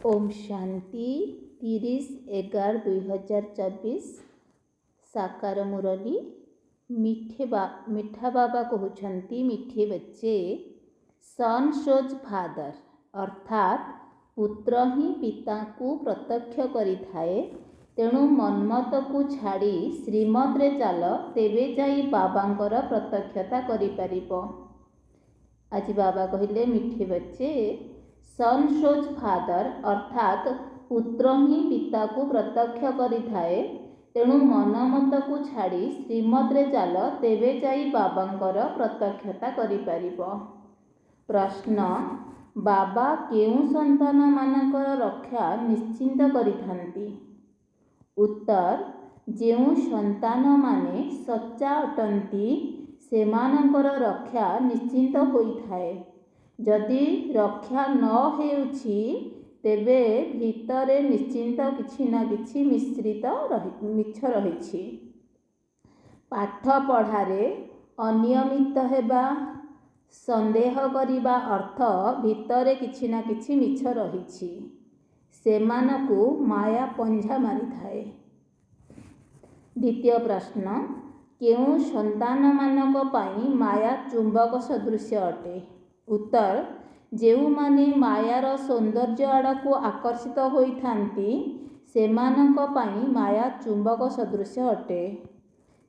ओम शांति 30/11/2024 साकार मुरली। मीठा बाबा कहते मीठे बच्चे, सन शोज फादर अर्थात पुत्र ही पिता को प्रत्यक्ष करिथाए। तेणु मनमत को छाड़ी श्रीमत रे चाल, तेबे जाई बाबांकर प्रत्यक्षता करि परिबो। आज बाबा कहले मीठे बच्चे, सन शोज फादर अर्थात पुत्र ही पिता को प्रत्यक्ष करिथाए। तेणु मनमत को छाड़ी श्रीमत रे चाल, तेबे जाई बाबांकर प्रत्यक्षता करि परिबो। प्रश्न, बाबा केउं संतान मानकर रक्षा निश्चिंत करिथांती? उत्तर, जेउं संतान माने सच्चा अटंती सेमानकर रक्षा निश्चिंत होइथाए। जदि रक्षा न हेउछि, तेबे भितरे निश्चिंत किछि ना किछि मिछ रहिछि। पाठ पढ़ारे अनियमित हेबा, संदेह करिबा अर्थ भितरे किछि ना किछि मिछ रहिछि। सेमानकु माया पंझा मारिथाए। द्वितीय प्रश्न, केउं संतान मानक पाई माया चुंबक सदृश अटे? उत्तर, जेउमाने मायार सौंदर्य आड़कु आकर्षित होइथांती, सेमानक पाई माया चुंबक सदृश अटे।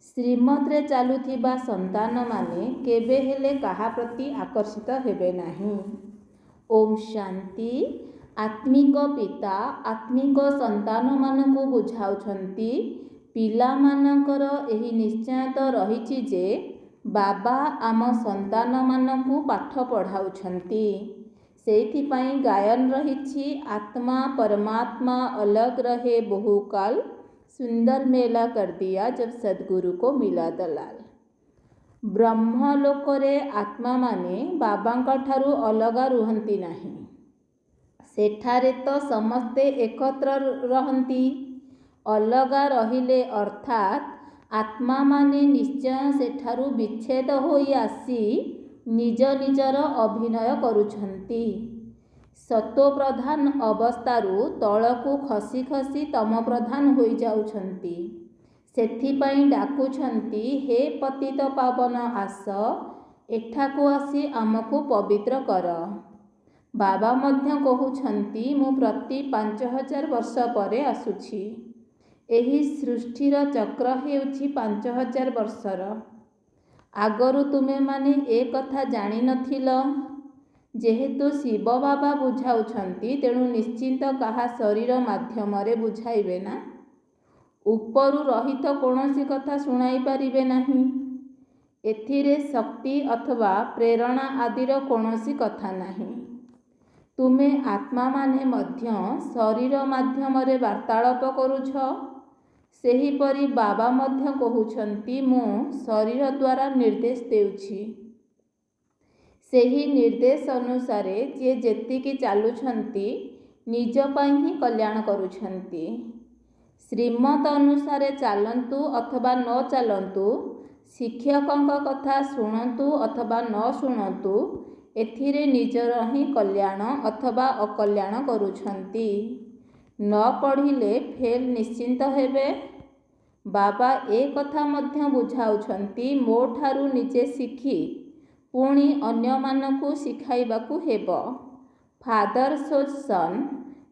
श्रीमत रे चालुथिबा संतान माने केबे हेले काहा प्रति आकर्षित हेबे नाही। ओम शांति। आत्मिक पिता आत्मिक संतान मानकु बुझाउछंती, पिला मानकर एही निश्चयता रहिछि जे बाबा आम संतान मानकु पाठ पढ़ाउछंती। सेइथिपाई गायन रहिछि, आत्मा परमात्मा अलग रहे बहुकाल, सुंदर मेला कर दिया जब सदगुरु को मिला दलाल। ब्रह्मलोकरे आत्मा माने बाबांका ठारू अलगा रुहंती नाही। सेठारे तो समस्ते एकत्र रहंती। अलगा रहिले अर्थात आत्मा माने निश्चय सेठारू विच्छेद होई आसी निज निजर अभिनय करुछंती। सत्व प्रधान अवस्थारू तळकू खसी खसी तम प्रधान होई जाउछंती। सेथिपाई डाकुछंती, हे पतित पावन आस, एठाकू आसी आमकू पवित्र कर। बाबा मध्य कहुछंती, मु प्रति 5000 वर्ष परे आसुछि। एही सृष्टिर चक्र हेउछि 5000 वर्षर। आगरु तुमे माने ए कथा जानि नथिल। जेहेतु शिव बाबा बुझाउछंती, तेणु निश्चिंत काहा शरीर माध्यमरे बुझाइबे ना। उपरु रहित कोनोसी कथा सुनाई पारिबे नाही। एथिरे शक्ति अथवा प्रेरणा आदिर कोनोसी कथा नाही। तुमे आत्मा माने मध्य शरीर माध्यमरे वार्तालाप करुछ। सेहीपरि बाबा मध्य कहुछंती, मु शरीर द्वारा निर्देश देउछि। सेही निर्देश अनुसारे जे जेतिकी चालुछंती, निज पाई ही कल्याण करुछंती। श्रीमत अनुसारे चालंतु अथवा न चालंतु, शिक्षकंक कथा शुणंतु अथवा न शुणंतु, एथिरे निजर ही कल्याण अथवा अकल्याण करुछंती। न पढ़िले फेल निश्चिंत हेबे। बाबा ए कथा मध्य बुझाउछंती, मो ठारू निजे शिखी पुणी अन्य मानकु शिखाइबाकू हेबो। फादर शोज सन,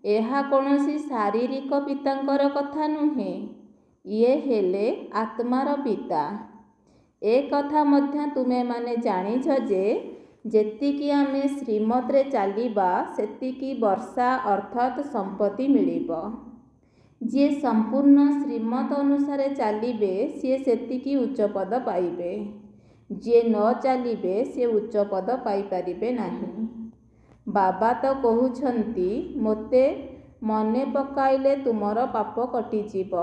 एहा कोनोसी शारीरिक पितांकर कथा नुहे। ये हेले आत्मार पिता। ए कथा मध्य तुमे माने जानिछ जे जेतिकी आमे श्रीमत रे चालिबा, सेतिकी वर्षा अर्थात संपत्ति मिलिबो। जे संपूर्ण श्रीमत अनुसारे चालिबे, से सेतिकी उच्च पद पाइबे। जे न चालिबे, से उच्च पद पाई पारिबे नाही। बाबा तो कहुछंती, मोते मने पकाइले तुमर पाप कटिजिब।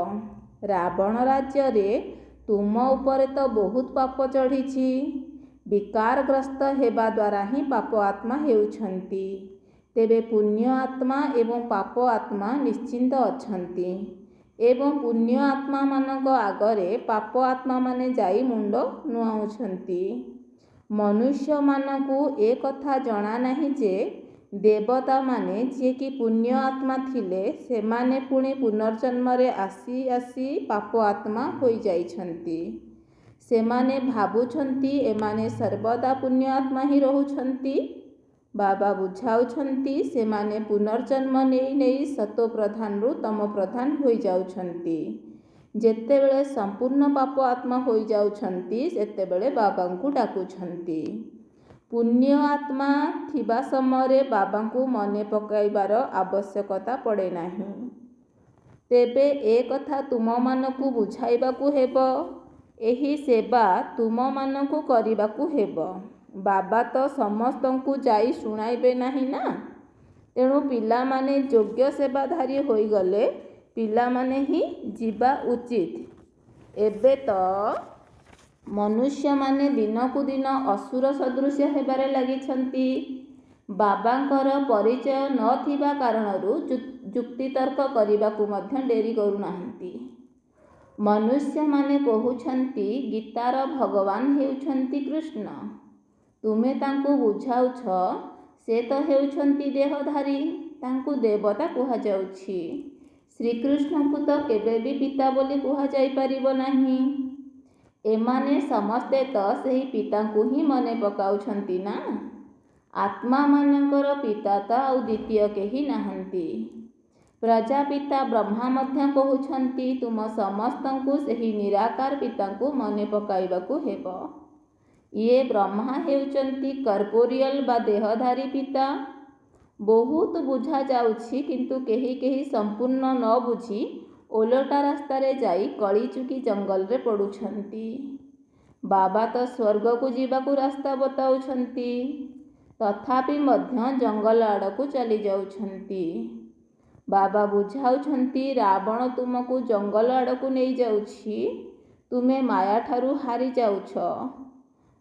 रावण राज्य रे तुम उपरे तो बहुत पाप चढ़िछि। विकारग्रस्त हेबा द्वारा ही पाप आत्मा हेउछंती। तेबे पुण्य आत्मा एवं पाप आत्मा निश्चिंत अछंती। एवं पुण्य आत्मा मानक आगरे पाप आत्मा माने जाई मुंड नुआउछंती। मनुष्य मानकु ए कथा जणा नाही जे ଦେବତାମାନେ ଯିଏକି ପୁଣ୍ୟ ଆତ୍ମା ଥିଲେ ସେମାନେ ପୁଣି ପୁନର୍ଜନ୍ମରେ ଆସି ଆସି ପାପ ଆତ୍ମା ହୋଇଯାଇଛନ୍ତି। ସେମାନେ ଭାବୁଛନ୍ତି ଏମାନେ ସର୍ବଦା ପୁଣ୍ୟ ଆତ୍ମା ହିଁ ରହୁଛନ୍ତି। ବାବା ବୁଝାଉଛନ୍ତି ସେମାନେ ପୁନର୍ଜନ୍ମ ନେଇ ନେଇ ସତ୍ୱ ପ୍ରଧାନରୁ ତମ ପ୍ରଧାନ ହୋଇଯାଉଛନ୍ତି। ଯେତେବେଳେ ସମ୍ପୂର୍ଣ୍ଣ ପାପ ଆତ୍ମା ହୋଇଯାଉଛନ୍ତି ସେତେବେଳେ ବାବାଙ୍କୁ ଡାକୁଛନ୍ତି। ପୁଣ୍ୟ ଆତ୍ମା ଥିବା ସମୟରେ ବାବାଙ୍କୁ ମନେ ପକାଇବାର ଆବଶ୍ୟକତା ପଡ଼େ ନାହିଁ। ତେବେ ଏ କଥା ତୁମମାନଙ୍କୁ ବୁଝାଇବାକୁ ହେବ। ଏହି ସେବା ତୁମମାନଙ୍କୁ କରିବାକୁ ହେବ। ବାବା ତ ସମସ୍ତଙ୍କୁ ଯାଇ ଶୁଣାଇବେ ନାହିଁ ନା। ତେଣୁ ପିଲାମାନେ ଯୋଗ୍ୟ ସେବାଧାରୀ ହୋଇଗଲେ ପିଲାମାନେ ହିଁ ଯିବା ଉଚିତ। ଏବେ ତ ମନୁଷ୍ୟମାନେ ଦିନକୁ ଦିନ ଅସୁର ସଦୃଶ ହେବାରେ ଲାଗିଛନ୍ତି। ବାବାଙ୍କର ପରିଚୟ ନଥିବା କାରଣରୁ ଯୁକ୍ତିତର୍କ କରିବାକୁ ମଧ୍ୟ ଡେରି କରୁନାହାନ୍ତି। ମନୁଷ୍ୟମାନେ କହୁଛନ୍ତି ଗୀତାର ଭଗବାନ ହେଉଛନ୍ତି କୃଷ୍ଣ। ତୁମେ ତାଙ୍କୁ ବୁଝାଉଛ ସେ ତ ହେଉଛନ୍ତି ଦେହଧାରୀ, ତାଙ୍କୁ ଦେବତା କୁହାଯାଉଛି। ଶ୍ରୀକୃଷ୍ଣଙ୍କୁ ତ କେବେ ବି ପିତା ବୋଲି କୁହାଯାଇପାରିବ ନାହିଁ। ଏମାନେ ସମସ୍ତେ ତ ସେହି ପିତାଙ୍କୁ ହିଁ ମନେ ପକାଉଛନ୍ତି ନା। ଆତ୍ମାମାନଙ୍କର ପିତା ତ ଆଉ ଦ୍ୱିତୀୟ କେହି ନାହାନ୍ତି। ପ୍ରଜାପିତା ବ୍ରହ୍ମା ମଧ୍ୟ କହୁଛନ୍ତି ତୁମ ସମସ୍ତଙ୍କୁ ସେହି ନିରାକାର ପିତାଙ୍କୁ ମନେ ପକାଇବାକୁ ହେବ। ଇଏ ବ୍ରହ୍ମା ହେଉଛନ୍ତି କର୍ପୋରିଅଲ ବା ଦେହଧାରୀ ପିତା। ବହୁତ ବୁଝାଯାଉଛି କିନ୍ତୁ କେହି କେହି ସମ୍ପୂର୍ଣ୍ଣ ନ ବୁଝି ଓଲଟା ରାସ୍ତାରେ ଯାଇ କଳିଯୁଗୀ ଜଙ୍ଗଲରେ ପଡ଼ୁଛନ୍ତି। ବାବା ତ ସ୍ୱର୍ଗକୁ ଯିବାକୁ ରାସ୍ତା ବତାଉଛନ୍ତି, ତଥାପି ମଧ୍ୟ ଜଙ୍ଗଲ ଆଡ଼କୁ ଚାଲି ଯାଉଛନ୍ତି। ବାବା ବୁଝାଉଛନ୍ତି ରାବଣ ତୁମକୁ ଜଙ୍ଗଲ ଆଡ଼କୁ ନେଇଯାଉଛି। ତୁମେ ମାୟାଠାରୁ ହାରି ଯାଉଛ,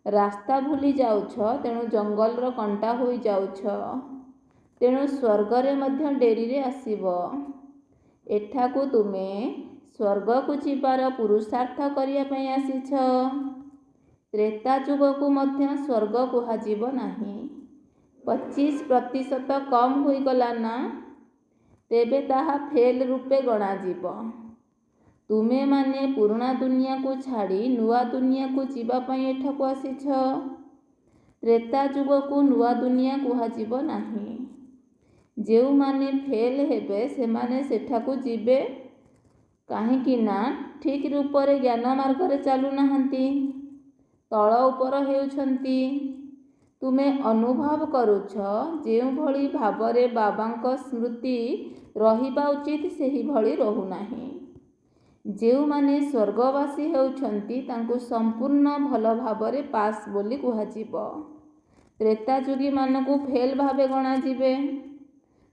ରାସ୍ତା ଭୁଲି ଯାଉଛ, ତେଣୁ ଜଙ୍ଗଲର କଣ୍ଟା ହୋଇଯାଉଛ। ତେଣୁ ସ୍ୱର୍ଗରେ ମଧ୍ୟ ଡେରିରେ ଆସିବ। ଏଠାକୁ ତୁମେ ସ୍ୱର୍ଗକୁ ଯିବାର ପୁରୁଷାର୍ଥ କରିବା ପାଇଁ ଆସିଛ। ତ୍ରେତା ଯୁଗକୁ ମଧ୍ୟ ସ୍ୱର୍ଗ କୁହାଯିବ ନାହିଁ। 25% କମ୍ ହୋଇଗଲା ନା। ତେବେ ତାହା ଫେଲ୍ ରୂପେ ଗଣାଯିବ। ତୁମେମାନେ ପୁରୁଣା ଦୁନିଆକୁ ଛାଡ଼ି ନୂଆ ଦୁନିଆକୁ ଯିବା ପାଇଁ ଏଠାକୁ ଆସିଛ। ତ୍ରେତା ଯୁଗକୁ ନୂଆ ଦୁନିଆ କୁହାଯିବ ନାହିଁ। ଯେଉଁମାନେ ଫେଲ୍ ହେବେ ସେମାନେ ସେଠାକୁ ଯିବେ କାହିଁକି ନା ଠିକ୍ ରୂପରେ ଜ୍ଞାନ ମାର୍ଗରେ ଚାଲୁନାହାନ୍ତି, ତଳ ଉପର ହେଉଛନ୍ତି। ତୁମେ ଅନୁଭବ କରୁଛ ଯେଉଁଭଳି ଭାବରେ ବାବାଙ୍କ ସ୍ମୃତି ରହିବା ଉଚିତ ସେହିଭଳି ରହୁନାହିଁ। ଯେଉଁମାନେ ସ୍ୱର୍ଗବାସୀ ହେଉଛନ୍ତି ତାଙ୍କୁ ସମ୍ପୂର୍ଣ୍ଣ ଭଲ ଭାବରେ ପାସ୍ ବୋଲି କୁହାଯିବ। ତ୍ରେତାଯୁଗୀମାନଙ୍କୁ ଫେଲ୍ ଭାବେ ଗଣାଯିବେ।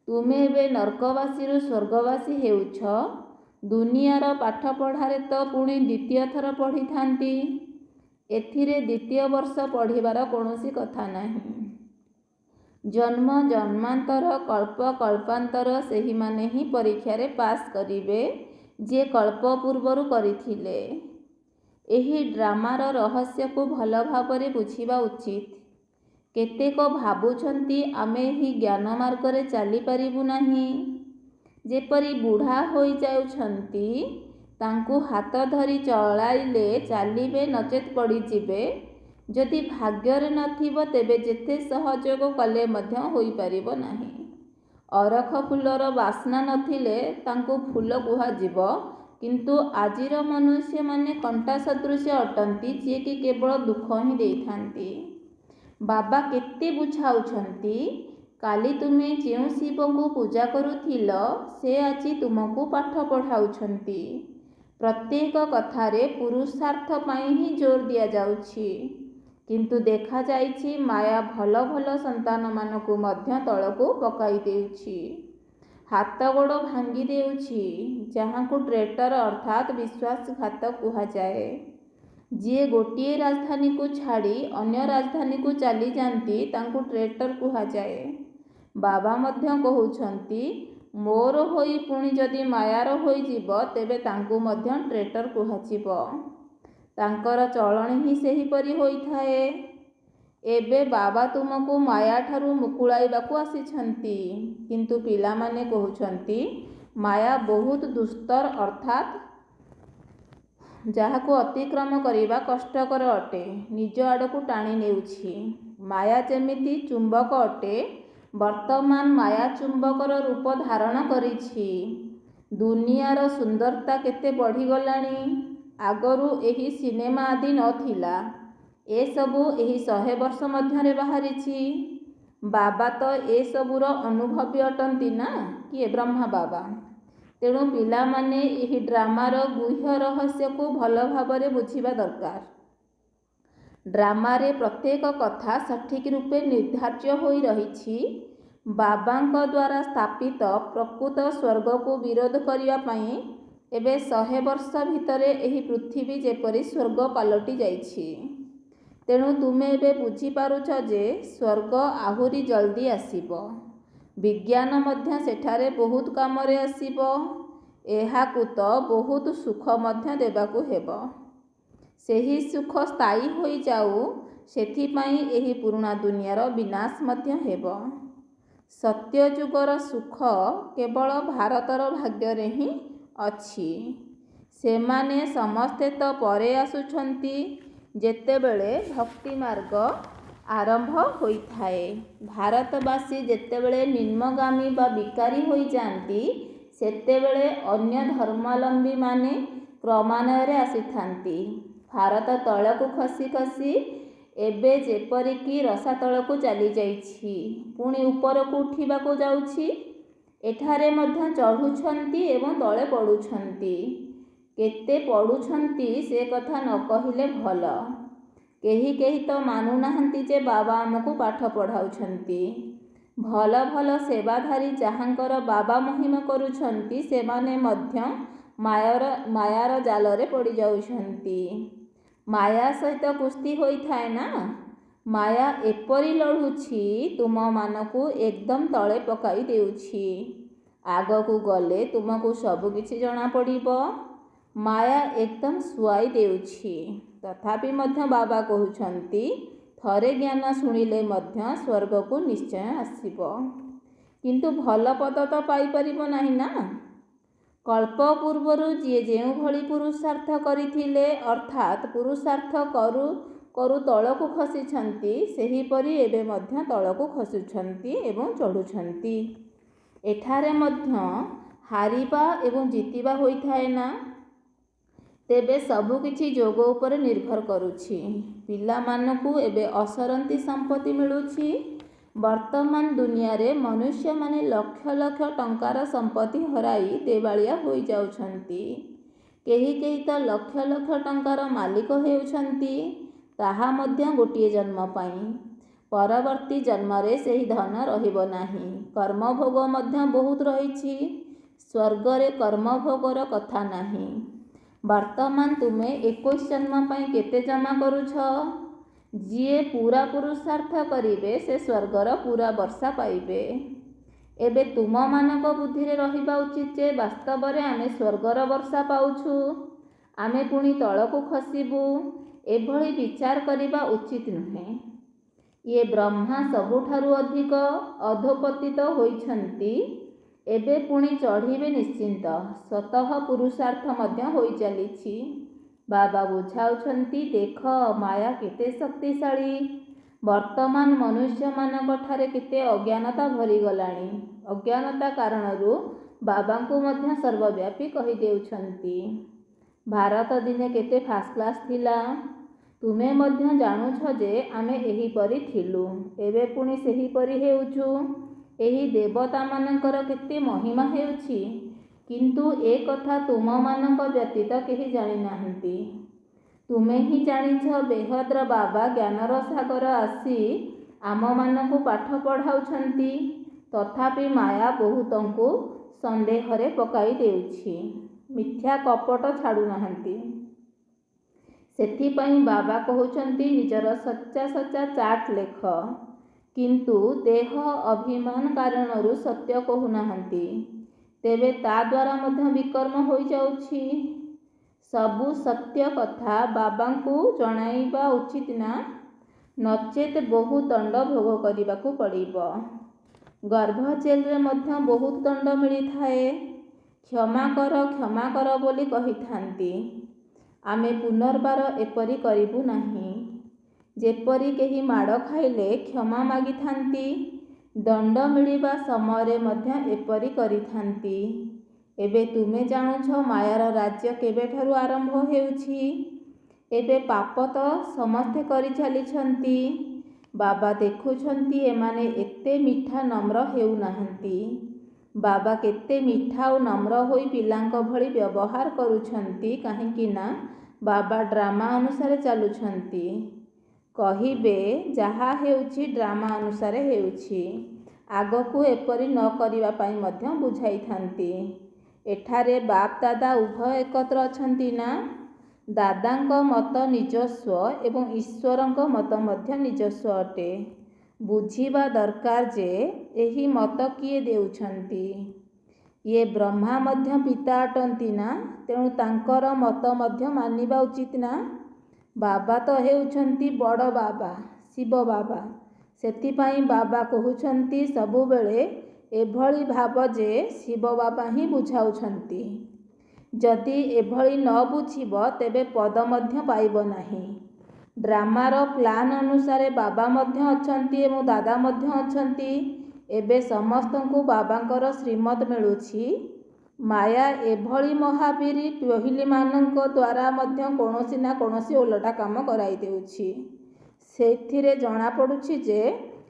ତୁମେ ଏବେ ନର୍କବାସୀରୁ ସ୍ୱର୍ଗବାସୀ ହେଉଛ। ଦୁନିଆର ପାଠପଢ଼ାରେ ତ ପୁଣି ଦ୍ୱିତୀୟ ଥର ପଢ଼ିଥାନ୍ତି। ଏଥିରେ ଦ୍ୱିତୀୟ ବର୍ଷ ପଢ଼ିବାର କୌଣସି କଥା ନାହିଁ। ଜନ୍ମ ଜନ୍ମାନ୍ତର କଳ୍ପ କଳ୍ପାନ୍ତର ସେହିମାନେ ହିଁ ପରୀକ୍ଷାରେ ପାସ୍ କରିବେ ଯିଏ କଳ୍ପ ପୂର୍ବରୁ କରିଥିଲେ। ଏହି ଡ୍ରାମାର ରହସ୍ୟକୁ ଭଲ ଭାବରେ ବୁଝିବା ଉଚିତ। କେତେକ ଭାବୁଛନ୍ତି ଆମେ ଏହି ଜ୍ଞାନ ମାର୍ଗରେ ଚାଲିପାରିବୁ ନାହିଁ। ଯେପରି ବୁଢ଼ା ହୋଇଯାଉଛନ୍ତି, ତାଙ୍କୁ ହାତ ଧରି ଚଳାଇଲେ ଚାଲିବେ ନଚେତ୍ ପଡ଼ିଯିବେ। ଯଦି ଭାଗ୍ୟରେ ନଥିବ ତେବେ ଯେତେ ସହଯୋଗ କଲେ ମଧ୍ୟ ହୋଇପାରିବ ନାହିଁ। ଅରଖ ଫୁଲର ବାସ୍ନା ନଥିଲେ ତାଙ୍କୁ ଫୁଲ କୁହାଯିବ, କିନ୍ତୁ ଆଜିର ମନୁଷ୍ୟମାନେ କଣ୍ଟା ସଦୃଶ ଅଟନ୍ତି ଯିଏକି କେବଳ ଦୁଃଖ ହିଁ ଦେଇଥାନ୍ତି। ବାବା କେତେ ବୁଝାଉଛନ୍ତି, କାଲି ତୁମେ ଯେଉଁ ଶିବଙ୍କୁ ପୂଜା କରୁଥିଲ ସେ ଆଜି ତୁମକୁ ପାଠ ପଢ଼ାଉଛନ୍ତି। ପ୍ରତ୍ୟେକ କଥାରେ ପୁରୁଷାର୍ଥ ପାଇଁ ହିଁ ଜୋର ଦିଆଯାଉଛି, କିନ୍ତୁ ଦେଖାଯାଇଛି ମାୟା ଭଲ ଭଲ ସନ୍ତାନମାନଙ୍କୁ ମଧ୍ୟ ତଳକୁ ପକାଇ ଦେଉଛି, ହାତ ଗୋଡ଼ ଭାଙ୍ଗି ଦେଉଛି, ଯାହାଙ୍କୁ ଟ୍ରେଟର ଅର୍ଥାତ୍ ବିଶ୍ୱାସଘାତ କୁହାଯାଏ। ଯିଏ ଗୋଟିଏ ରାଜଧାନୀକୁ ଛାଡ଼ି ଅନ୍ୟ ରାଜଧାନୀକୁ ଚାଲିଯାନ୍ତି ତାଙ୍କୁ ଟ୍ରେଟର କୁହାଯାଏ। ବାବା ମଧ୍ୟ କହୁଛନ୍ତି ମୋର ହୋଇ ପୁଣି ଯଦି ମାୟାର ହୋଇଯିବ ତେବେ ତାଙ୍କୁ ମଧ୍ୟ ଟ୍ରେଟର କୁହାଯିବ। ତାଙ୍କର ଚଳଣି ହିଁ ସେହିପରି ହୋଇଥାଏ। ଏବେ ବାବା ତୁମକୁ ମାୟା ଠାରୁ ମୁକୁଳାଇବାକୁ ଆସିଛନ୍ତି। କିନ୍ତୁ ପିଲାମାନେ କହୁଛନ୍ତି ମାୟା ବହୁତ ଦୁସ୍ତର ଅର୍ଥାତ୍ ଯାହାକୁ ଅତିକ୍ରମ କରିବା କଷ୍ଟକର ଅଟେ, ନିଜ ଆଡ଼କୁ ଟାଣି ନେଉଛି। ମାୟା ଯେମିତି ଚୁମ୍ବକ ଅଟେ, ବର୍ତ୍ତମାନ ମାୟା ଚୁମ୍ବକର ରୂପ ଧାରଣ କରିଛି। ଦୁନିଆର ସୁନ୍ଦରତା କେତେ ବଢ଼ିଗଲାଣି। ଆଗରୁ ଏହି ସିନେମା ଆଦି ନଥିଲା। ଏସବୁ ଏହି 100 ବର୍ଷ ମଧ୍ୟରେ ବାହାରିଛି। ବାବା ତ ଏସବୁର ଅନୁଭବୀ ଅଟନ୍ତି ନା, କିଏ ବ୍ରହ୍ମା ବାବା। ତେଣୁ ପିଲାମାନେ ଏହି ଡ୍ରାମାର ଗୁହ୍ୟ ରହସ୍ୟକୁ ଭଲ ଭାବରେ ବୁଝିବା ଦରକାର। ଡ୍ରାମାରେ ପ୍ରତ୍ୟେକ କଥା ସଠିକ୍ ରୂପେ ନିର୍ଦ୍ଧାର୍ଯ୍ୟ ହୋଇ ରହିଛି। ବାବାଙ୍କ ଦ୍ୱାରା ସ୍ଥାପିତ ପ୍ରକୃତ ସ୍ୱର୍ଗକୁ ବିରୋଧ କରିବା ପାଇଁ ଏବେ 100 ବର୍ଷ ଭିତରେ ଏହି ପୃଥିବୀ ଯେପରି ସ୍ୱର୍ଗ ପାଲଟି ଯାଇଛି। ତେଣୁ ତୁମେ ଏବେ ବୁଝିପାରୁଛ ଯେ ସ୍ୱର୍ଗ ଆହୁରି ଜଲ୍ଦି ଆସିବ। ବିଜ୍ଞାନ ମଧ୍ୟ ସେଠାରେ ବହୁତ କାମରେ ଆସିବ। ଏହାକୁ ତ ବହୁତ ସୁଖ ମଧ୍ୟ ଦେବାକୁ ହେବ। ସେହି ସୁଖ ସ୍ଥାୟୀ ହୋଇଯାଉ, ସେଥିପାଇଁ ଏହି ପୁରୁଣା ଦୁନିଆର ବିନାଶ ମଧ୍ୟ ହେବ। ସତ୍ୟଯୁଗର ସୁଖ କେବଳ ଭାରତର ଭାଗ୍ୟରେ ହିଁ ଅଛି। ସେମାନେ ସମସ୍ତେ ତ ପରେ ଆସୁଛନ୍ତି। ଯେତେବେଳେ ଭକ୍ତି ମାର୍ଗ ଆରମ୍ଭ ହୋଇଥାଏ, ଭାରତବାସୀ ଯେତେବେଳେ ନିମ୍ନଗାମୀ ବା ବିକାରୀ ହୋଇଯାଆନ୍ତି, ସେତେବେଳେ ଅନ୍ୟ ଧର୍ମାବଲମ୍ବୀମାନେ କ୍ରମାନ୍ୱୟରେ ଆସିଥାନ୍ତି। ଭାରତ ତଳକୁ ଖସି ଖସି ଏବେ ଯେପରିକି ରସାତଳକୁ ଚାଲିଯାଇଛି, ପୁଣି ଉପରକୁ ଉଠିବାକୁ ଯାଉଛି। ଏଠାରେ ମଧ୍ୟ ଚଢ଼ୁଛନ୍ତି ଏବଂ ତଳେ ପଡ଼ୁଛନ୍ତି। କେତେ ପଡ଼ୁଛନ୍ତି ସେ କଥା ନ କହିଲେ ଭଲ। କେହି କେହି ତ ମାନୁନାହାନ୍ତି ଯେ ବାବା ଆମକୁ ପାଠ ପଢ଼ାଉଛନ୍ତି। ଭଲ ଭଲ ସେବାଧାରୀ ଯାହାଙ୍କର ବାବା ମହିମା କରୁଛନ୍ତି, ସେମାନେ ମଧ୍ୟ ମାୟାର ଜାଲରେ ପଡ଼ିଯାଉଛନ୍ତି। ମାୟା ସହିତ କୁସ୍ତି ହୋଇଥାଏ ନା। ମାୟା ଏପରି ଲଢ଼ୁଛି, ତୁମମାନଙ୍କୁ ଏକଦମ ତଳେ ପକାଇ ଦେଉଛି। ଆଗକୁ ଗଲେ ତୁମକୁ ସବୁକିଛି ଜଣାପଡ଼ିବ। ମାୟା ଏକଦମ ଶୁଆଇ ଦେଉଛି। ତଥାପି ମଧ୍ୟ ବାବା କହୁଛନ୍ତି ଥରେ ଜ୍ଞାନ ଶୁଣିଲେ ମଧ୍ୟ ସ୍ୱର୍ଗକୁ ନିଶ୍ଚୟ ଆସିବ। କିନ୍ତୁ ଭଲ ପଦ ତ ପାଇପାରିବ ନାହିଁ ନା। କଳ୍ପ ପୂର୍ବରୁ ଯିଏ ଯେଉଁଭଳି ପୁରୁଷାର୍ଥ କରିଥିଲେ, ଅର୍ଥାତ୍ ପୁରୁଷାର୍ଥ କରୁ କରୁ ତଳକୁ ଖସିଛନ୍ତି, ସେହିପରି ଏବେ ମଧ୍ୟ ତଳକୁ ଖସୁଛନ୍ତି ଏବଂ ଚଢ଼ୁଛନ୍ତି। ଏଠାରେ ମଧ୍ୟ ହାରିବା ଏବଂ ଜିତିବା ହୋଇଥାଏ ନା। ତେବେ ସବୁକିଛି ଯୋଗ ଉପରେ ନିର୍ଭର କରୁଛି। ପିଲାମାନଙ୍କୁ ଏବେ ଅସରନ୍ତି ସମ୍ପତ୍ତି ମିଳୁଛି। ବର୍ତ୍ତମାନ ଦୁନିଆରେ ମନୁଷ୍ୟମାନେ ଲକ୍ଷ ଲକ୍ଷ ଟଙ୍କାର ସମ୍ପତ୍ତି ହରାଇ ଦେବାଳିଆ ହୋଇଯାଉଛନ୍ତି। କେହି କେହି ତ ଲକ୍ଷ ଲକ୍ଷ ଟଙ୍କାର ମାଲିକ ହେଉଛନ୍ତି, ତାହା ମଧ୍ୟ ଗୋଟିଏ ଜନ୍ମ ପାଇଁ। ପରବର୍ତ୍ତୀ ଜନ୍ମରେ ସେହି ଧନ ରହିବ ନାହିଁ। କର୍ମଭୋଗ ମଧ୍ୟ ବହୁତ ରହିଛି। ସ୍ୱର୍ଗରେ କର୍ମଭୋଗର କଥା ନାହିଁ। ବର୍ତ୍ତମାନ ତୁମେ 21 ଜନ୍ମ ପାଇଁ କେତେ ଜମା କରୁଛ? ଯିଏ ପୂରା ପୁରୁଷାର୍ଥ କରିବେ ସେ ସ୍ୱର୍ଗର ପୂରା ବର୍ଷା ପାଇବେ। ଏବେ ତୁମମାନଙ୍କ ବୁଦ୍ଧିରେ ରହିବା ଉଚିତ ଯେ ବାସ୍ତବରେ ଆମେ ସ୍ୱର୍ଗର ବର୍ଷା ପାଉଛୁ, ଆମେ ପୁଣି ତଳକୁ ଖସିବୁ। ଏଭଳି ବିଚାର କରିବା ଉଚିତ ନୁହେଁ। ଇଏ ବ୍ରହ୍ମା ସବୁଠାରୁ ଅଧିକ ଅଧୋପତିତ ହୋଇଛନ୍ତି। ଏବେ ପୁଣି ଚଢ଼ିବେ ନିଶ୍ଚିନ୍ତ। ସ୍ୱତଃ ପୁରୁଷାର୍ଥ ମଧ୍ୟ ହୋଇଚାଲିଛି। ବାବା ବୁଝାଉଛନ୍ତି, ଦେଖ ମାୟା କେତେ ଶକ୍ତିଶାଳୀ। ବର୍ତ୍ତମାନ ମନୁଷ୍ୟମାନଙ୍କଠାରେ କେତେ ଅଜ୍ଞାନତା ଭରିଗଲାଣି। ଅଜ୍ଞାନତା କାରଣରୁ ବାବାଙ୍କୁ ମଧ୍ୟ ସର୍ବବ୍ୟାପୀ କହିଦେଉଛନ୍ତି। ଭାରତ ଦିନେ କେତେ ଫାଷ୍ଟ କ୍ଲାସ୍ ଥିଲା। ତୁମେ ମଧ୍ୟ ଜାଣୁଛ ଯେ ଆମେ ଏହିପରି ଥିଲୁ, ଏବେ ପୁଣି ସେହିପରି ହେଉଛୁ। ଏହି ଦେବତାମାନଙ୍କର କେତେ ମହିମା ହେଉଛି, କିନ୍ତୁ ଏ କଥା ତୁମମାନଙ୍କ ବ୍ୟତୀତ କେହି ଜାଣିନାହାନ୍ତି। ତୁମେ ହିଁ ଜାଣିଛ। ବେହଦ୍ର ବାବା ଜ୍ଞାନର ସାଗର ଆସି ଆମମାନଙ୍କୁ ପାଠ ପଢ଼ାଉଛନ୍ତି। ତଥାପି ମାୟା ବହୁତଙ୍କୁ ସନ୍ଦେହରେ ପକାଇ ଦେଉଛି। ମିଥ୍ୟା କପଟ ଛାଡ଼ୁନାହାନ୍ତି। ସେଥିପାଇଁ ବାବା କହୁଛନ୍ତି ନିଜର ସଚ୍ଚା ସଚ୍ଚା ଚାର୍ଟ ଲେଖ। କିନ୍ତୁ ଦେହ ଅଭିମାନ କାରଣରୁ ସତ୍ୟ କହୁନାହାନ୍ତି। ତେବେ ତା ଦ୍ୱାରା ମଧ୍ୟ ବିକର୍ମ ହୋଇଯାଉଛି। ସବୁ ସତ୍ୟ କଥା ବାବାଙ୍କୁ ଜଣାଇବା ଉଚିତ ନା। ନଚେତ୍ ବହୁ ଦଣ୍ଡ ଭୋଗ କରିବାକୁ ପଡ଼ିବ। ଗର୍ଭ ଜେଲରେ ମଧ୍ୟ ବହୁତ ଦଣ୍ଡ ମିଳିଥାଏ। କ୍ଷମା କର ବୋଲି କହିଥାନ୍ତି। ଆମେ ପୁନର୍ବାର ଏପରି କରିବୁ ନାହିଁ। ଯେପରି କେହି ମାଡ଼ ଖାଇଲେ କ୍ଷମା ମାଗିଥାନ୍ତି, ଦଣ୍ଡ ମିଳିବା ସମୟରେ ମଧ୍ୟ ଏପରି କରିଥାନ୍ତି। ଏବେ ତୁମେ ଜାଣୁଛ ମାୟାର ରାଜ୍ୟ କେବେଠାରୁ ଆରମ୍ଭ ହେଉଛି। ଏବେ ପାପ ତ ସମସ୍ତେ କରି ଚାଲିଛନ୍ତି। ବାବା ଦେଖୁଛନ୍ତି ଏମାନେ ଏତେ ମିଠା ନମ୍ର ହେଉନାହାନ୍ତି। ବାବା କେତେ ମିଠା ଓ ନମ୍ର ହୋଇ ପିଲାଙ୍କ ଭଳି ବ୍ୟବହାର କରୁଛନ୍ତି, କାହିଁକି ନା ବାବା ଡ୍ରାମା ଅନୁସାରେ ଚାଲୁଛନ୍ତି। କହିବେ ଯାହା ହେଉଛି ଡ୍ରାମା ଅନୁସାରେ ହେଉଛି। ଆଗକୁ ଏପରି ନ କରିବା ପାଇଁ ମଧ୍ୟ ବୁଝାଇଥାନ୍ତି। ଏଠାରେ ବାପ ଦାଦା ଉଭୟ ଏକତ୍ର ଅଛନ୍ତି ନା? ଦାଦାଙ୍କ ମତ ନିଜସ୍ୱ ଏବଂ ଈଶ୍ୱରଙ୍କ ମତ ମଧ୍ୟ ନିଜସ୍ୱ ଅଟେ। ବୁଝିବା ଦରକାର ଯେ ଏହି ମତ କିଏ ଦେଉଛନ୍ତି। ଇଏ ବ୍ରହ୍ମା ମଧ୍ୟ ପିତା ଅଟନ୍ତି ନା, ତେଣୁ ତାଙ୍କର ମତ ମଧ୍ୟ ମାନିବା ଉଚିତ ନା। ବାବା ତ ହେଉଛନ୍ତି ବଡ଼ ବାବା, ଶିବ ବାବା। ସେଥିପାଇଁ ବାବା କହୁଛନ୍ତି ସବୁବେଳେ ଏଭଳି ଭାବ ଯେ ଶିବ ବାବା ହିଁ ବୁଝାଉଛନ୍ତି। ଯଦି ଏଭଳି ନ ବୁଝିବ ତେବେ ପଦ ମଧ୍ୟ ପାଇବ ନାହିଁ। ଡ୍ରାମାର ପ୍ଲାନ୍ ଅନୁସାରେ ବାବା ମଧ୍ୟ ଅଛନ୍ତି ଏବଂ ଦାଦା ମଧ୍ୟ ଅଛନ୍ତି। ଏବେ ସମସ୍ତଙ୍କୁ ବାବାଙ୍କର ଶ୍ରୀମତ ମିଳୁଛି। ମାୟା ଏଭଳି ମହାବୀର ପହିଲିମାନଙ୍କ ଦ୍ୱାରା ମଧ୍ୟ କୌଣସି ନା କୌଣସି ଓଲଟା କାମ କରାଇ ଦେଉଛି। ସେଥିରେ ଜଣାପଡ଼ୁଛି ଯେ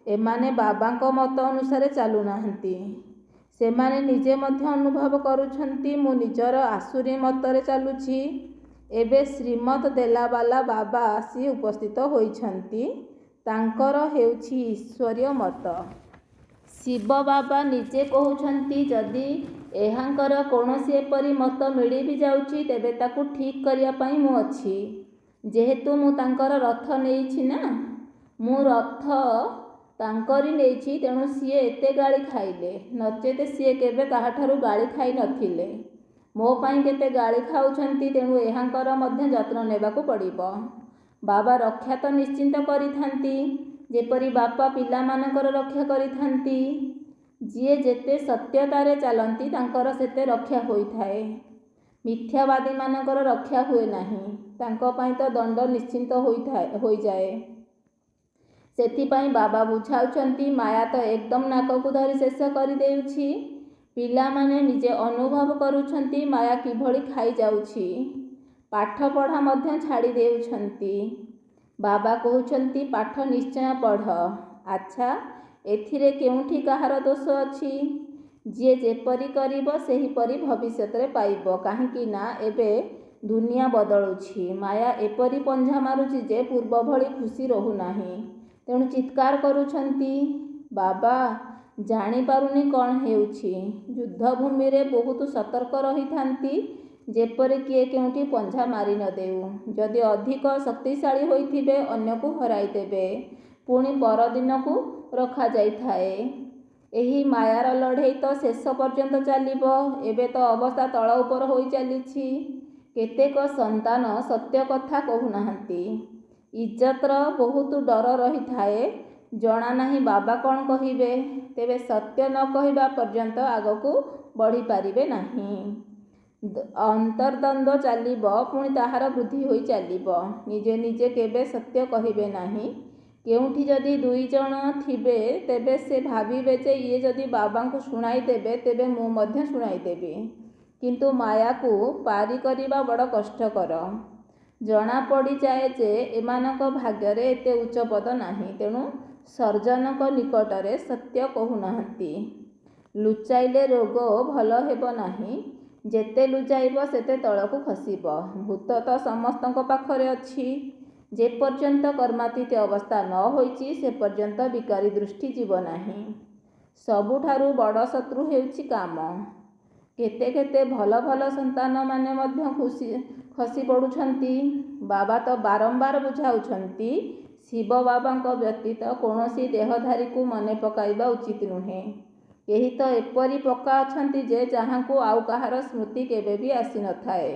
ଏମାନେ ବାବାଙ୍କ ମତ ଅନୁସାରେ ଚାଲୁନାହାନ୍ତି। ସେମାନେ ନିଜେ ମଧ୍ୟ ଅନୁଭବ କରୁଛନ୍ତି ମୁଁ ନିଜର ଆସୁରୀ ମତରେ ଚାଲୁଛି। ଏବେ ଶ୍ରୀମତ ଦେଲାବାଲା ବାବା ଆସି ଉପସ୍ଥିତ ହୋଇଛନ୍ତି। ତାଙ୍କର ହେଉଛି ଈଶ୍ୱରୀୟ ମତ। ଶିବ ବାବା ନିଜେ କହୁଛନ୍ତି ଯଦି ଏହାଙ୍କର କୌଣସି ଏପରି ମତ ମିଳି ବି ଯାଉଛି ତେବେ ତାକୁ ଠିକ୍ କରିବା ପାଇଁ ମୁଁ ଅଛି। ଯେହେତୁ ମୁଁ ତାଙ୍କର ରଥ ନେଇଛି ନା, ମୁଁ ରଥ ତାଙ୍କରି ନେଇଛି, ତେଣୁ ସିଏ ଏତେ ଗାଳି ଖାଇଲେ। ନଚେତ୍ ସିଏ କେବେ କାହାଠାରୁ ଗାଳି ଖାଇ ନଥିଲେ। ମୋ ପାଇଁ କେତେ ଗାଳି ଖାଉଛନ୍ତି, ତେଣୁ ଏହାଙ୍କର ମଧ୍ୟ ଯତ୍ନ ନେବାକୁ ପଡ଼ିବ। ବାବା ରକ୍ଷା ତ ନିଶ୍ଚିନ୍ତ କରିଥାନ୍ତି, ଯେପରି ବାପା ପିଲାମାନଙ୍କର ରକ୍ଷା କରିଥାନ୍ତି। ଯିଏ ଯେତେ ସତ୍ୟତାରେ ଚାଲନ୍ତି ତାଙ୍କର ସେତେ ରକ୍ଷା ହୋଇଥାଏ। ମିଥ୍ୟାବାଦୀମାନଙ୍କର ରକ୍ଷା ହୁଏ ନାହିଁ। ତାଙ୍କ ପାଇଁ ତ ଦଣ୍ଡ ନିଶ୍ଚିନ୍ତ ହୋଇଯାଏ। ସେଥିପାଇଁ ବାବା ବୁଝାଉଛନ୍ତି ମାୟା ତ ଏକଦମ ନାକକୁ ଧରି ଶେଷ କରିଦେଉଛି। ପିଲାମାନେ ନିଜେ ଅନୁଭବ କରୁଛନ୍ତି ମାୟା କିଭଳି ଖାଇଯାଉଛି। ପାଠପଢ଼ା ମଧ୍ୟ ଛାଡ଼ି ଦେଉଛନ୍ତି। ବାବା କହୁଛନ୍ତି ପାଠ ନିଶ୍ଚୟ ପଢ଼। ଆଚ୍ଛା, ଏଥିରେ କେଉଁଠି କାହାର ଦୋଷ ଅଛି? ଯିଏ ଯେପରି କରିବ ସେହିପରି ଭବିଷ୍ୟତରେ ପାଇବ। କାହିଁକି ନା ଏବେ ଦୁନିଆ ବଦଳୁଛି। ମାୟା ଏପରି ପଞ୍ଝା ମାରୁଛି ଯେ ପୂର୍ବ ଭଳି ଖୁସି ରହୁନାହିଁ। ତେଣୁ ଚିତ୍କାର କରୁଛନ୍ତି। ବାବା ଜାଣିପାରୁନି କ'ଣ ହେଉଛି। ଯୁଦ୍ଧଭୂମିରେ ବହୁତ ସତର୍କ ରହିଥାନ୍ତି, ଯେପରି କିଏ କେଉଁଠି ପଞ୍ଝା ମାରି ନ ଦେଉ। ଯଦି ଅଧିକ ଶକ୍ତିଶାଳୀ ହୋଇଥିବେ ଅନ୍ୟକୁ ହରାଇଦେବେ, ପୁଣି ପରଦିନକୁ ରଖାଯାଇଥାଏ। ଏହି ମାୟାର ଲଢ଼େଇ ତ ଶେଷ ପର୍ଯ୍ୟନ୍ତ ଚାଲିବ। ଏବେ ତ ଅବସ୍ଥା ତଳ ଉପର ହୋଇ ଚାଲିଛି। କେତେକ ସନ୍ତାନ ସତ୍ୟ କଥା କହୁନାହାନ୍ତି। ଇଜ୍ଜତର ବହୁତ ଡର ରହିଥାଏ। ଜଣା ନାହିଁ ବାବା କ'ଣ କହିବେ। ତେବେ ସତ୍ୟ ନ କହିବା ପର୍ଯ୍ୟନ୍ତ ଆଗକୁ ବଢ଼ିପାରିବେ ନାହିଁ। ଅନ୍ତର୍ଦ୍ୱନ୍ଦ୍ୱ ଚାଲିବ, ପୁଣି ତାହାର ବୃଦ୍ଧି ହୋଇ ଚାଲିବ। ନିଜେ ନିଜେ କେବେ ସତ୍ୟ କହିବେ ନାହିଁ। କେଉଁଠି ଯଦି ଦୁଇ ଜଣ ଥିବେ ତେବେ ସେ ଭାବିବେ ଯେ ଇଏ ଯଦି ବାବାଙ୍କୁ ଶୁଣାଇ ଦେବେ ତେବେ ମୁଁ ମଧ୍ୟ ଶୁଣାଇଦେବି। କିନ୍ତୁ ମାୟାକୁ ପାରି କରିବା ବଡ଼ କଷ୍ଟକର। ଜଣାପଡ଼ିଯାଏ ଯେ ଏମାନଙ୍କ ଭାଗ୍ୟରେ ଏତେ ଉଚ୍ଚ ପଦ ନାହିଁ। ତେଣୁ ସର୍ଜନଙ୍କ ନିକଟରେ ସତ୍ୟ କହୁନାହାନ୍ତି। ଲୁଚାଇଲେ ରୋଗ ଭଲ ହେବ ନାହିଁ। ଯେତେ ଲୁଚାଇବ ସେତେ ତଳକୁ ଖସିବ। ଭୂତ ତ ସମସ୍ତଙ୍କ ପାଖରେ ଅଛି। ଯେପର୍ଯ୍ୟନ୍ତ କର୍ମାତୀତ ଅବସ୍ଥା ନ ହୋଇଛି ସେ ପର୍ଯ୍ୟନ୍ତ ବିକାରୀ ଦୃଷ୍ଟି ଯିବ ନାହିଁ। ସବୁଠାରୁ ବଡ଼ ଶତ୍ରୁ ହେଉଛି କାମ। କେତେ କେତେ ଭଲ ଭଲ ସନ୍ତାନମାନେ ମଧ୍ୟ ଖସି ପଡ଼ୁଛନ୍ତି। ବାବା ତ ବାରମ୍ବାର ବୁଝାଉଛନ୍ତି ଶିବ ବାବାଙ୍କ ବ୍ୟତୀତ କୌଣସି ଦେହଧାରୀକୁ ମନେ ପକାଇବା ଉଚିତ ନୁହେଁ। କେହି ତ ଏପରି ପକ୍କା ଅଛନ୍ତି ଯେ ଯାହାଙ୍କୁ ଆଉ କାହାର ସ୍ମୃତି କେବେ ବି ଆସିନଥାଏ।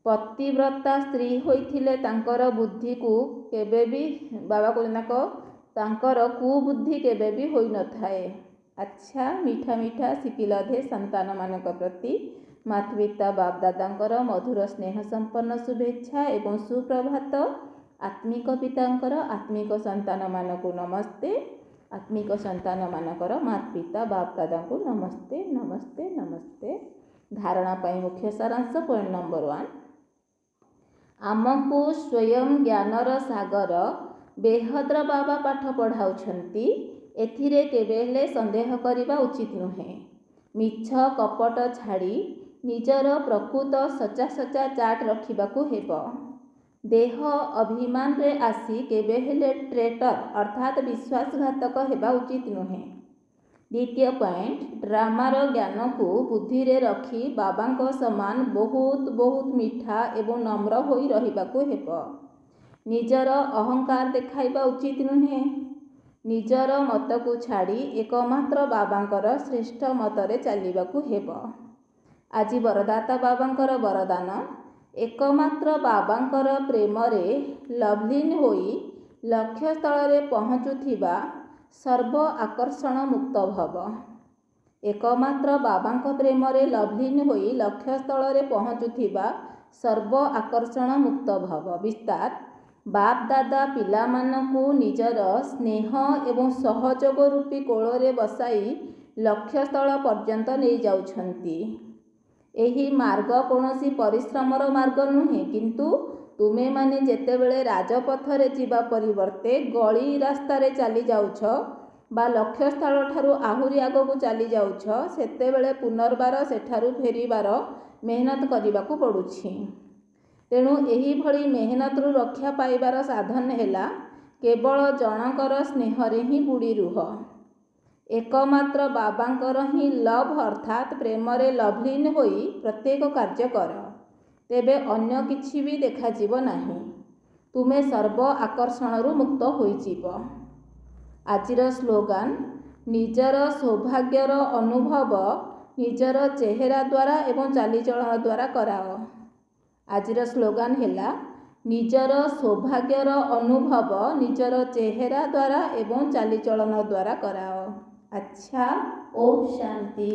पतिव्रता स्त्री होइथिले तांकर बुद्धि को केबे भी बाबा को तांकर कुबुद्धि केबे भी होई न थाए। अच्छा मीठा मीठा शिपिलधे संतान मानक प्रति मातृपिता बाप दादांकर मधुर स्नेह संपन्न शुभेच्छा एवं सुप्रभात। आत्मिक पितांकर आत्मिक संतान मानक नमस्ते। आत्मिक संतान मानकर मातृपिता बाप दादा को नमस्ते नमस्ते नमस्ते। धारणा पाई मुख्य सारांश पॉइंट नंबर 1, आमको स्वयं ज्ञानर सागर बेहद्र बाबा पाठ पढ़ाउछंती। एथिरे केबेले संदेह करिबा उचित नुहे। मिछ कपट छाड़ी निजर प्रकृत सचा सचा चाट रखिबाकू हेबो। देह अभिमान रे आसी केबे हेले ट्रेटर अर्थात विश्वासघातक हेबा उचित नुहे। द्वितीय पॉइंट, ड्रामार ज्ञान को बुद्धि रे रखी बाबांको समान बहुत बहुत मीठा एवं नम्र होई रहिबाकू हेबो। निजर अहंकार देखाइबा उचित नुहे। निजर मत को छाड़ी एकमात्र बाबांकर श्रेष्ठ मतरे चलिबाकू हेबो। आज वरदाता बाबांकर वरदान, एकमात्र बाबांकर प्रेमरे लवलीन होई लक्ष्य स्थल पहुँचुथिबा सर्व आकर्षण मुक्त भव। एकमात्र बाबांक प्रेमरे लवलीन होई लक्ष्य स्थल पहुँचुथिबा सर्व आकर्षण मुक्त भव। विस्तार, बाप दादा पिला मानकु निजर स्नेह एवं सहयोग रूपी कोଳରେ बसाई लक्ष्य स्थल पर्यंत नहीं जाउछंती। एही मार्ग कौनसी परिश्रमर मार्ग नुहे, किंतु तुमे माने जेतेबेले राजपथरे जीवा परिवर्ते गली रास्तारे चली जाउछ बा लक्ष्य स्थल ठारू आहुरी आगकू चली जाउछ, सेतेबेले पुनर्बार सेठारू फेरिबार मेहनत करिबाकू पड़ुछि। तेणु एही भली मेहनतरू रक्षा पाइबार साधन हेला केवल जनकर स्नेहरे ही बुड़ी रुह। एकमात्र बाबांकर ही लव अर्थात प्रेमरे लवलीन होई प्रत्येक कार्य कर, तेबे अन्य किछि भी देखाजिब नाही। तुमे सर्व आकर्षणरू मुक्त होइजिब। आजिर स्लोगान, निजर सौभाग्यर अनुभव निजर चेहरा द्वारा एवं चालीचलन द्वारा कराओ। आजिर स्लोगान हेला, निजर सौभाग्यर अनुभव निजर चेहरा द्वारा एवं चालीचलन द्वारा कराओ। अच्छा, ओम शांति।